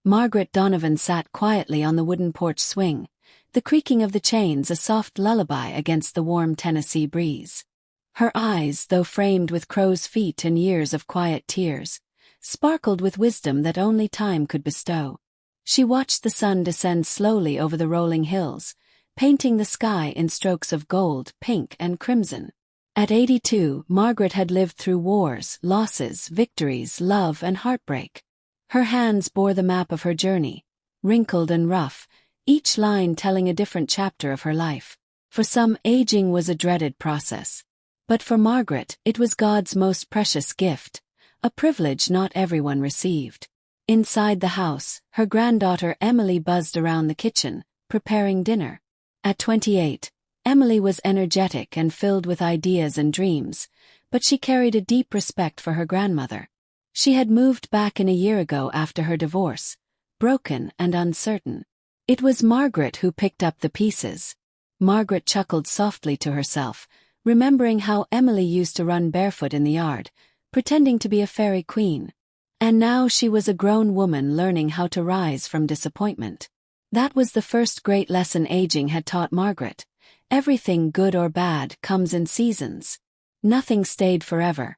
Margaret Donovan sat quietly on the wooden porch swing, the creaking of the chains a soft lullaby against the warm Tennessee breeze. Her eyes, though framed with crow's feet and years of quiet tears, sparkled with wisdom that only time could bestow. She watched the sun descend slowly over the rolling hills, painting the sky in strokes of gold, pink, and crimson. At 82, Margaret had lived through wars, losses, victories, love, and heartbreak. Her hands bore the map of her journey, wrinkled and rough, each line telling a different chapter of her life. For some, aging was a dreaded process. But for Margaret, it was God's most precious gift, a privilege not everyone received. Inside the house, her granddaughter Emily buzzed around the kitchen, preparing dinner. At 28, Emily was energetic and filled with ideas and dreams, but she carried a deep respect for her grandmother. She had moved back in a year ago after her divorce, broken and uncertain. It was Margaret who picked up the pieces. Margaret chuckled softly to herself, remembering how Emily used to run barefoot in the yard, pretending to be a fairy queen. And now she was a grown woman learning how to rise from disappointment. That was the first great lesson aging had taught Margaret. Everything good or bad comes in seasons. Nothing stayed forever.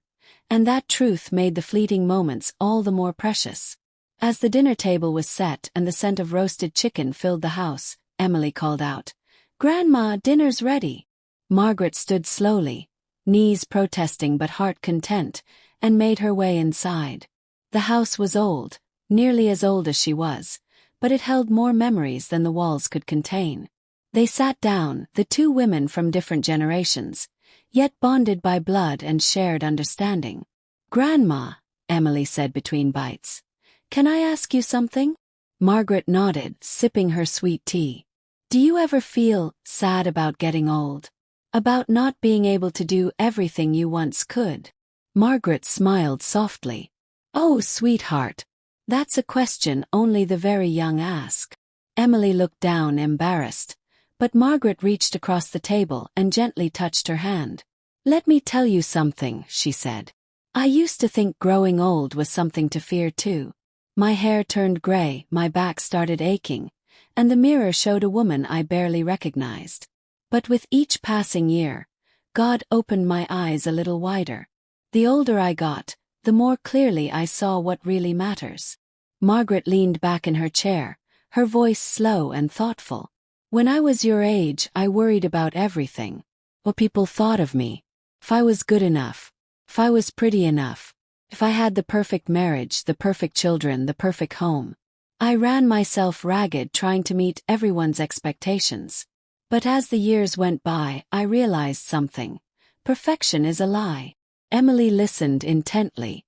And that truth made the fleeting moments all the more precious. As the dinner table was set and the scent of roasted chicken filled the house, Emily called out, "Grandma, dinner's ready." Margaret stood slowly, knees protesting but heart content, and made her way inside. The house was old, nearly as old as she was, but it held more memories than the walls could contain. They sat down, the two women from different generations, yet bonded by blood and shared understanding. "Grandma," Emily said between bites, "can I ask you something?" Margaret nodded, sipping her sweet tea. "Do you ever feel sad about getting old? About not being able to do everything you once could?" Margaret smiled softly. "Oh, sweetheart, that's a question only the very young ask." Emily looked down, embarrassed, but Margaret reached across the table and gently touched her hand. "Let me tell you something," she said. "I used to think growing old was something to fear too. My hair turned gray, my back started aching, and the mirror showed a woman I barely recognized. But with each passing year, God opened my eyes a little wider. The older I got, the more clearly I saw what really matters." Margaret leaned back in her chair, her voice slow and thoughtful. "When I was your age, I worried about everything. What people thought of me. If I was good enough. If I was pretty enough. If I had the perfect marriage, the perfect children, the perfect home. I ran myself ragged trying to meet everyone's expectations. But as the years went by, I realized something. Perfection is a lie." Emily listened intently.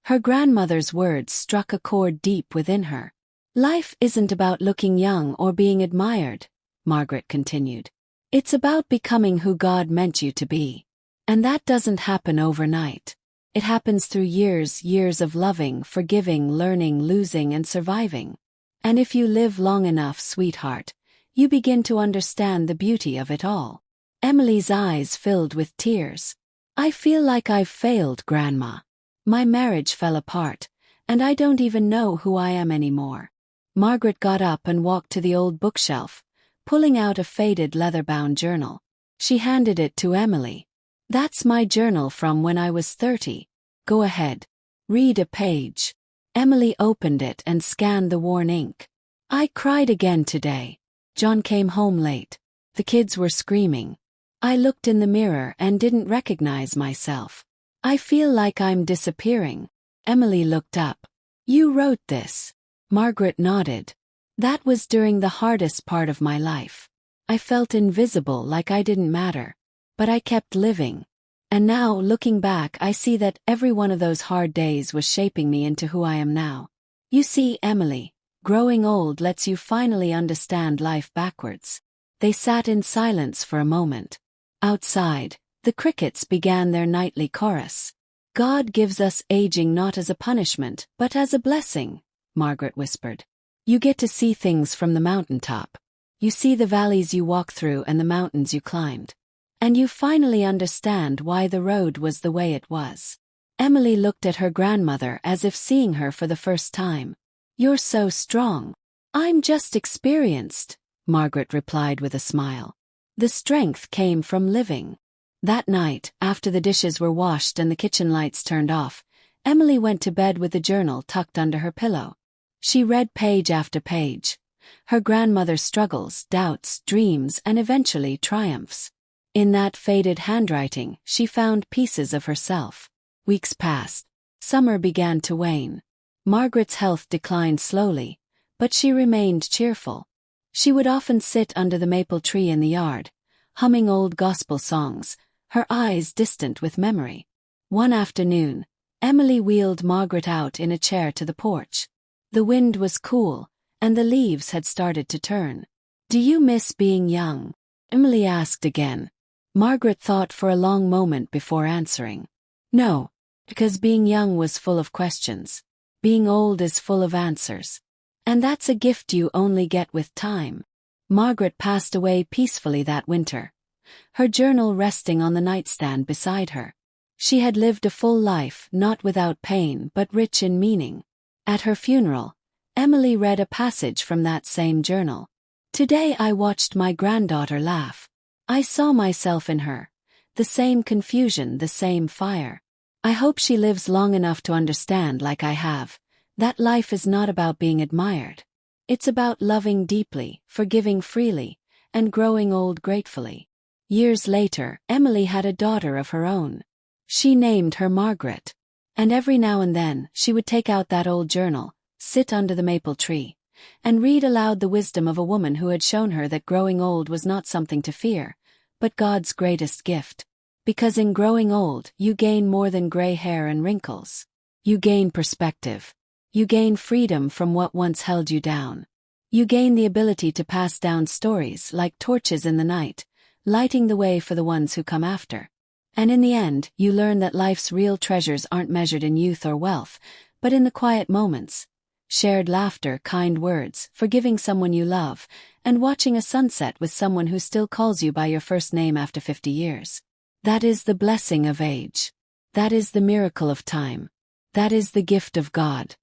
Her grandmother's words struck a chord deep within her. "Life isn't about looking young or being admired," Margaret continued. "It's about becoming who God meant you to be. And that doesn't happen overnight. It happens through years of loving, forgiving, learning, losing, and surviving. And if you live long enough, sweetheart, you begin to understand the beauty of it all." Emily's eyes filled with tears. "I feel like I've failed, Grandma. My marriage fell apart, and I don't even know who I am anymore." Margaret got up and walked to the old bookshelf, pulling out a faded leather-bound journal. She handed it to Emily. "That's my journal from when I was 30. Go ahead. Read a page." Emily opened it and scanned the worn ink. "I cried again today. John came home late. The kids were screaming. I looked in the mirror and didn't recognize myself. I feel like I'm disappearing." Emily looked up. "You wrote this?" Margaret nodded. "That was during the hardest part of my life. I felt invisible, like I didn't matter. But I kept living. And now, looking back, I see that every one of those hard days was shaping me into who I am now. You see, Emily, growing old lets you finally understand life backwards." They sat in silence for a moment. Outside, the crickets began their nightly chorus. "God gives us aging not as a punishment, but as a blessing," Margaret whispered. "You get to see things from the mountaintop. You see the valleys you walk through and the mountains you climbed. And you finally understand why the road was the way it was." Emily looked at her grandmother as if seeing her for the first time. You're so strong. I'm just experienced, Margaret replied with a smile. The strength came from living. That night, after the dishes were washed and the kitchen lights turned off, Emily went to bed with the journal tucked under her pillow. She read page after page. Her grandmother's struggles, doubts, dreams, and eventually triumphs. In that faded handwriting, she found pieces of herself. Weeks passed. Summer began to wane. Margaret's health declined slowly, but she remained cheerful. She would often sit under the maple tree in the yard, humming old gospel songs, her eyes distant with memory. One afternoon, Emily wheeled Margaret out in a chair to the porch. The wind was cool, and the leaves had started to turn. "Do you miss being young?" Emily asked again. Margaret thought for a long moment before answering. No, because being young was full of questions. Being old is full of answers. And that's a gift you only get with time. Margaret passed away peacefully that winter, her journal resting on the nightstand beside her. She had lived a full life, not without pain but rich in meaning. At her funeral, Emily read a passage from that same journal. "Today I watched my granddaughter laugh. I saw myself in her. The same confusion, the same fire. I hope she lives long enough to understand, like I have, that life is not about being admired. It's about loving deeply, forgiving freely, and growing old gratefully." Years later, Emily had a daughter of her own. She named her Margaret. And every now and then, she would take out that old journal, sit under the maple tree, and read aloud the wisdom of a woman who had shown her that growing old was not something to fear, but God's greatest gift. Because in growing old, you gain more than gray hair and wrinkles. You gain perspective. You gain freedom from what once held you down. You gain the ability to pass down stories like torches in the night, lighting the way for the ones who come after. And in the end, you learn that life's real treasures aren't measured in youth or wealth, but in the quiet moments. Shared laughter, kind words, forgiving someone you love, and watching a sunset with someone who still calls you by your first name after 50 years. That is the blessing of age. That is the miracle of time. That is the gift of God.